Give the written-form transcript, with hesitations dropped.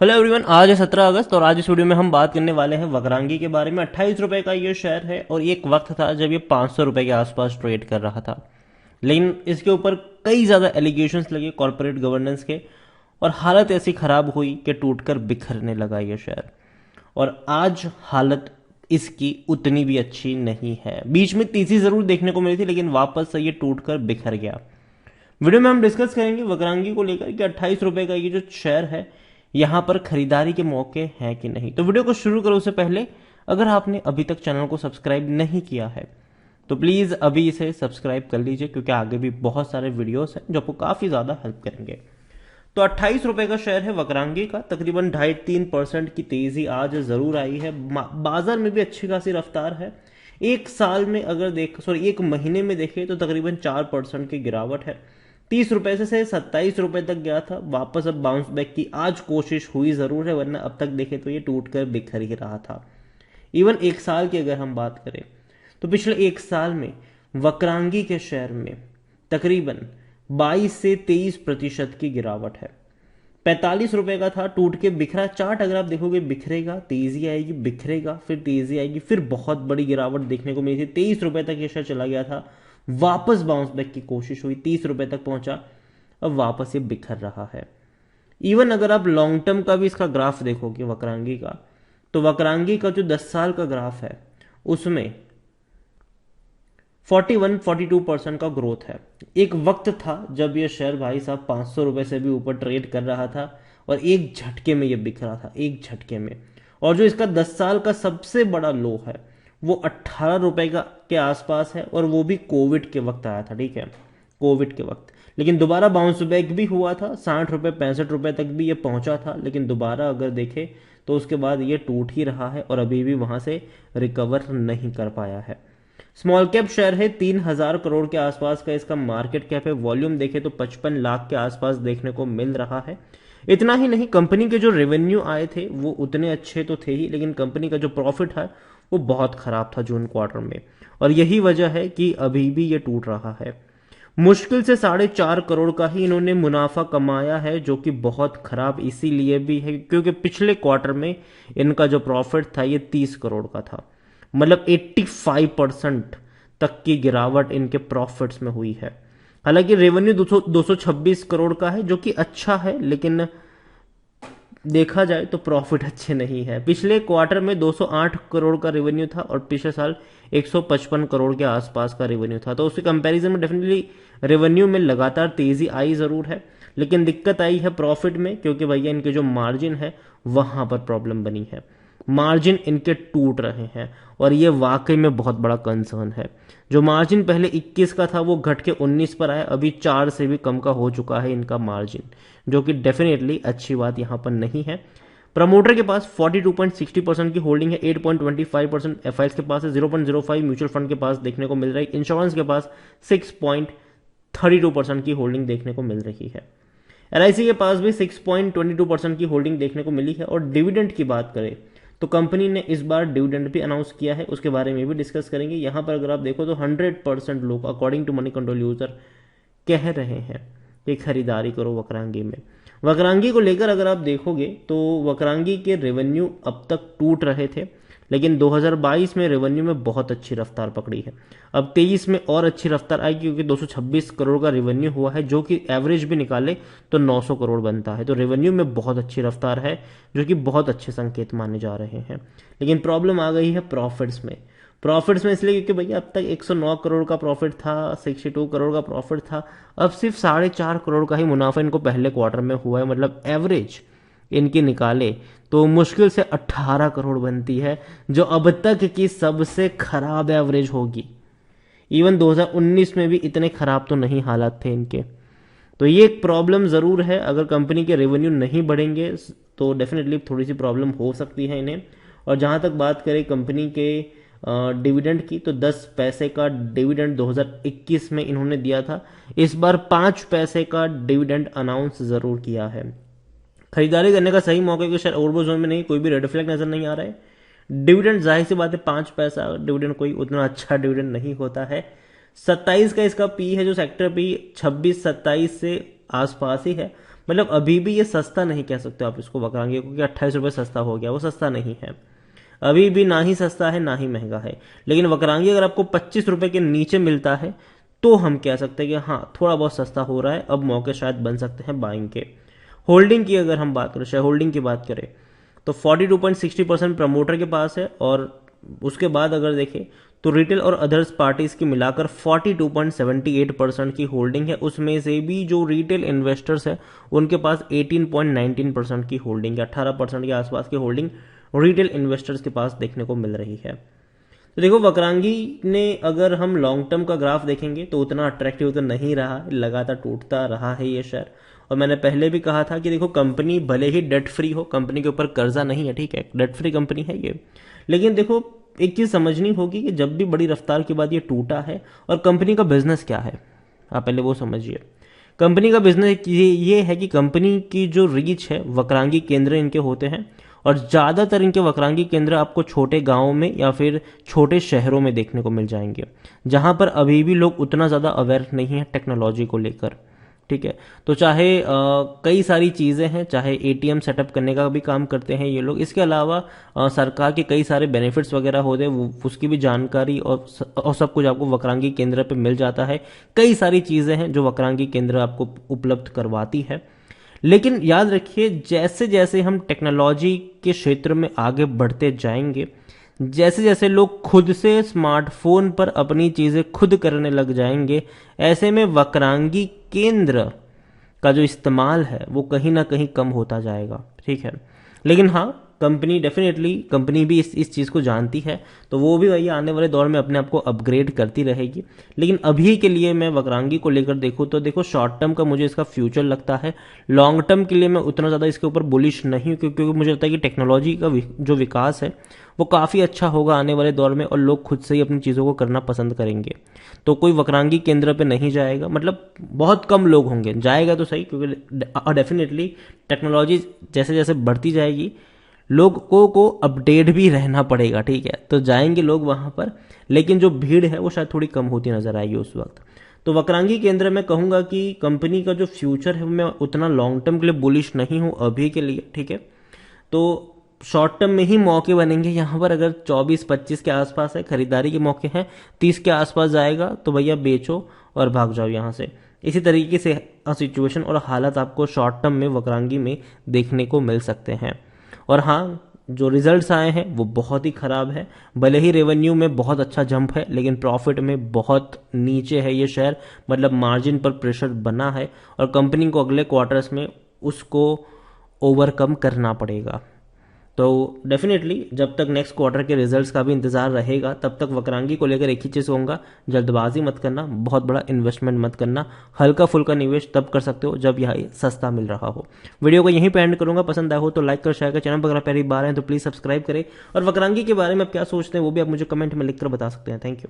Hello everyone, आज है 17 अगस्त और आज इस वीडियो में हम बात करने वाले हैं वक्रांगी के बारे में। 28 रुपए का ये शेयर है और एक वक्त था जब ये 500 रुपए के आसपास ट्रेड कर रहा था। लेकिन इसके ऊपर कई ज़्यादा एलिगेशंस लगे कॉरपोरेट गवर्नेंस के और हालत ऐसी खराब हुई कि टूटकर बिखरने लगा ये शेयर। और आज हालत इसकी उतनी भी अच्छी नहीं है। बीच में तेजी जरूर देखने को मिली थी लेकिन वापस से ये टूटकर बिखर गया। वीडियो में हम डिस्कस करेंगे वक्रांगी को लेकर कि 28 रुपए का ये जो शेयर है यहां पर खरीदारी के मौके हैं कि नहीं। तो वीडियो को शुरू करो उससे पहले अगर आपने अभी तक चैनल को सब्सक्राइब नहीं किया है तो प्लीज अभी इसे सब्सक्राइब कर लीजिए, क्योंकि आगे भी बहुत सारे वीडियोस हैं जो आपको काफी ज्यादा हेल्प करेंगे। तो 28 रुपए का शेयर है वक्रांगी का। तकरीबन 2.5-3% की तेजी आज जरूर आई है। बाजार में भी अच्छी खासी रफ्तार है। एक साल में अगर एक महीने में देखें तो तकरीबन 4% की गिरावट है। 30 रुपए से 27 रुपए तक गया था, वापस अब बाउंस बैक की आज कोशिश हुई जरूर है, वरना अब तक देखें तो ये टूट कर बिखर ही रहा था। इवन एक साल की अगर हम बात करें तो पिछले एक साल में वक्रांगी के शेयर में तकरीबन 22 से 23% की गिरावट है। 45 रुपए का था, टूट के बिखरा। चार्ट अगर आप देखोगे बिखरेगा, तेजी आएगी, बिखरेगा, फिर तेजी आएगी, फिर बहुत बड़ी गिरावट देखने को मिली थी। 23 रुपए तक ये शेयर चला गया था, वापस बाउंस बैक की कोशिश हुई, 30 रुपए तक पहुंचा, अब वापस ये बिखर रहा है। इवन अगर आप लॉन्ग टर्म का भी इसका ग्राफ देखोगे वक्रांगी का, तो वक्रांगी का जो 10 साल का ग्राफ है उसमें 41-42% का ग्रोथ है। एक वक्त था जब ये शेयर भाई साहब 500 रुपए से भी ऊपर ट्रेड कर रहा था और एक झटके में ये बिखरा था, एक झटके में। और जो इसका 10 साल का सबसे बड़ा लो है वो 18 रुपए का के आसपास है, और वो भी कोविड के वक्त आया था। ठीक है, कोविड के वक्त। लेकिन दोबारा बाउंस बैक भी हुआ था, 60 रुपए 65 रुपए तक भी ये पहुंचा था, लेकिन दोबारा अगर देखे तो उसके बाद ये टूट ही रहा है और अभी भी वहां से रिकवर नहीं कर पाया है। स्मॉल कैप शेयर है, 3,000 करोड़ के आसपास का इसका मार्केट कैप है। वॉल्यूम देखे तो 55 लाख के आसपास देखने को मिल रहा है। इतना ही नहीं, कंपनी के जो रेवेन्यू आए थे वो उतने अच्छे तो थे ही, लेकिन कंपनी का जो प्रॉफिट है वो बहुत खराब था जून क्वार्टर में, और यही वजह है कि अभी भी ये टूट रहा है। मुश्किल से 4.5 करोड़ का ही इन्होंने मुनाफा कमाया है, जो कि बहुत खराब इसीलिए भी है क्योंकि पिछले क्वार्टर में इनका जो प्रॉफिट था ये 30 करोड़ का था। मतलब 85% तक की गिरावट इनके प्रॉफिट्स में हुई है। हालांकि रेवेन्यू 226 करोड़ का है, जो कि अच्छा है, लेकिन देखा जाए तो प्रॉफिट अच्छे नहीं है। पिछले क्वार्टर में 208 करोड़ का रेवेन्यू था और पिछले साल 155 करोड़ के आसपास का रेवेन्यू था। तो उसके कंपैरिजन में डेफिनेटली रेवेन्यू में लगातार तेजी आई जरूर है, लेकिन दिक्कत आई है प्रॉफिट में, क्योंकि भैया इनके जो मार्जिन है वहां पर प्रॉब्लम बनी है। मार्जिन इनके टूट रहे हैं और ये वाकई में बहुत बड़ा कंसर्न है। जो मार्जिन पहले 21 का था वो घट के 19 पर आया, अभी 4 से भी कम का हो चुका है इनका मार्जिन, जो कि डेफिनेटली अच्छी बात यहां पर नहीं है। प्रमोटर के पास 42.60% की होल्डिंग है, 8.25% एफआईएस के पास है, 0.05 म्यूचुअल फंड के पास देखने को मिल रही है, इंश्योरेंस के पास 6.32% की होल्डिंग देखने को मिल रही है, एलआईसी के पास भी 6.22% की होल्डिंग देखने को मिली है। और डिविडेंड की बात करें तो कंपनी ने इस बार डिविडेंड भी अनाउंस किया है, उसके बारे में भी डिस्कस करेंगे। यहां पर अगर आप देखो तो 100% लोग according to Moneycontrol user कह रहे हैं कि खरीदारी करो वक्रांगी में। वक्रांगी को लेकर अगर आप देखोगे तो वक्रांगी के रेवेन्यू अब तक टूट रहे थे, लेकिन 2022 में रेवेन्यू में बहुत अच्छी रफ्तार पकड़ी है। अब 23 में और अच्छी रफ्तार आएगी, क्योंकि 226 करोड़ का रेवेन्यू हुआ है, जो कि एवरेज भी निकाले तो 900 करोड़ बनता है। तो रेवेन्यू में बहुत अच्छी रफ्तार है, जो कि बहुत अच्छे संकेत माने जा रहे हैं। लेकिन प्रॉब्लम आ गई है प्रॉफिट्स में। प्रॉफिट्स में इसलिए क्योंकि भैया अब तक 109 करोड़ का प्रॉफिट था, 62 करोड़ का प्रॉफिट था, अब सिर्फ 4.5 करोड़ का ही मुनाफा इनको पहले क्वार्टर में हुआ है। मतलब एवरेज इनकी निकाले तो मुश्किल से 18 करोड़ बनती है, जो अब तक की सबसे खराब एवरेज होगी। इवन 2019 में भी इतने खराब तो नहीं हालात थे इनके। तो ये एक प्रॉब्लम जरूर है, अगर कंपनी के रेवेन्यू नहीं बढ़ेंगे तो डेफिनेटली थोड़ी सी प्रॉब्लम हो सकती है इन्हें। और जहां तक बात करें कंपनी के डिविडेंड की, तो 10 पैसे का डिविडेंड 2021 में इन्होंने दिया था। इस बार 5 पैसे का डिविडेंड अनाउंस जरूर किया है। खरीदारी करने का सही मौका कि शायद ओवरबो जोन में नहीं, कोई भी रेड फ्लैग नजर नहीं आ रहा है। डिविडेंड जाहिर सी बात है 5 पैसा डिविडेंड कोई उतना अच्छा डिविडेंड नहीं होता है। 27 का इसका पी है, जो सेक्टर पी 26-27 से आसपास ही है। मतलब अभी भी ये सस्ता नहीं कह सकते आप इसको वक्रांगी को कि 28 रुपये सस्ता हो गया, वो सस्ता नहीं है। अभी भी ना ही सस्ता है ना ही महंगा है। लेकिन वक्रांगी अगर आपको 25 रुपये के नीचे मिलता है तो हम कह सकते हैं कि हाँ थोड़ा बहुत सस्ता हो रहा है, अब मौके शायद बन सकते हैं बाइंग के। होल्डिंग की अगर हम बात करें, शेयर होल्डिंग की बात करें, तो 42.60% प्रमोटर के पास है, और उसके बाद अगर देखें तो रिटेल और अदर्स पार्टीज की मिलाकर 42.78% की होल्डिंग है। उसमें से भी जो रिटेल इन्वेस्टर्स है उनके पास 18.19% की होल्डिंग है। 18% के आसपास की होल्डिंग रिटेल इन्वेस्टर्स के पास देखने को मिल रही है। तो देखो वक्रांगी ने अगर हम लॉन्ग टर्म का ग्राफ देखेंगे तो उतना अट्रैक्टिव तो नहीं रहा, लगातार टूटता रहा है ये शेयर। और मैंने पहले भी कहा था कि देखो कंपनी भले ही डेट फ्री हो, कंपनी के ऊपर कर्जा नहीं है, ठीक है, डेट फ्री कंपनी है ये, लेकिन देखो एक चीज समझनी होगी कि जब भी बड़ी रफ्तार के बाद ये टूटा है, और कंपनी का बिजनेस क्या है आप पहले वो समझिए। कंपनी का बिजनेस ये है कि कंपनी की जो रीच है, वक्रांगी केंद्र इनके होते हैं, और ज़्यादातर इनके वक्रांगी केंद्र आपको छोटे गांवों में या फिर छोटे शहरों में देखने को मिल जाएंगे, जहां पर अभी भी लोग उतना ज़्यादा अवेयर नहीं है टेक्नोलॉजी को लेकर, ठीक है। तो चाहे कई सारी चीज़ें हैं, चाहे एटीएम सेटअप करने का भी काम करते हैं ये लोग, इसके अलावा सरकार के कई सारे बेनिफिट्स वगैरह होते हैं, उसकी भी जानकारी और सब कुछ आपको वक्रांगी केंद्र पे मिल जाता है। कई सारी चीज़ें हैं जो वक्रांगी केंद्र आपको उपलब्ध करवाती है। लेकिन याद रखिए जैसे जैसे हम टेक्नोलॉजी के क्षेत्र में आगे बढ़ते जाएंगे, जैसे जैसे लोग खुद से स्मार्टफोन पर अपनी चीजें खुद करने लग जाएंगे, ऐसे में वक्रांगी केंद्र का जो इस्तेमाल है वो कहीं ना कहीं कम होता जाएगा, ठीक है। लेकिन हाँ कंपनी डेफिनेटली, कंपनी भी इस चीज़ को जानती है, तो वो भी वही आने वाले दौर में अपने आप को अपग्रेड करती रहेगी। लेकिन अभी के लिए मैं वक्रांगी को लेकर देखूँ तो देखो शॉर्ट टर्म का मुझे इसका फ्यूचर लगता है, लॉन्ग टर्म के लिए मैं उतना ज़्यादा इसके ऊपर बुलिश नहीं हूँ, क्योंकि मुझे लगता है कि टेक्नोलॉजी का जो विकास है वो काफ़ी अच्छा होगा आने वाले दौर में, और लोग खुद से ही अपनी चीज़ों को करना पसंद करेंगे। तो कोई वक्रांगी केंद्र पे नहीं जाएगा, मतलब बहुत कम लोग होंगे, जाएगा तो सही, क्योंकि डेफिनेटली टेक्नोलॉजी जैसे जैसे बढ़ती जाएगी लोगों को अपडेट भी रहना पड़ेगा, ठीक है। तो जाएंगे लोग वहां पर, लेकिन जो भीड़ है वो शायद थोड़ी कम होती नजर आएगी उस वक्त। तो वक्रांगी केंद्र में कहूंगा कि कंपनी का जो फ्यूचर है मैं उतना लॉन्ग टर्म के लिए बुलिश नहीं हूं अभी के लिए, ठीक है। तो शॉर्ट टर्म में ही मौके बनेंगे यहाँ पर। अगर 24-25 के आसपास है, खरीदारी के मौके हैं, 30 के आसपास जाएगा तो भैया बेचो और भाग जाओ यहाँ से। इसी तरीके से सिचुएशन और हालत आपको शॉर्ट टर्म में वक्रांगी में देखने को मिल सकते हैं। और हाँ जो रिजल्ट्स आए हैं वो बहुत ही खराब है, भले ही रेवेन्यू में बहुत अच्छा जंप है लेकिन प्रॉफिट में बहुत नीचे है ये शेयर, मतलब मार्जिन पर प्रेशर बना है, और कंपनी को अगले क्वार्टर्स में उसको ओवरकम करना पड़ेगा। तो डेफिनेटली जब तक नेक्स्ट क्वार्टर के रिजल्ट्स का भी इंतजार रहेगा तब तक वक्रांगी को लेकर एक ही चीज़ होगा, जल्दबाजी मत करना, बहुत बड़ा इन्वेस्टमेंट मत करना, हल्का फुल्का निवेश तब कर सकते हो जब यह सस्ता मिल रहा हो। वीडियो को यहीं पे एंड करूंगा, पसंद आया हो तो लाइक कर, शेयर कर, चैनल पर अगर पहली बार है तो प्लीज़ सब्सक्राइब करें, और वक्रांगी के बारे में आप क्या सोचते हैं वो भी आप मुझे कमेंट में लिखकर बता सकते हैं। Thank you.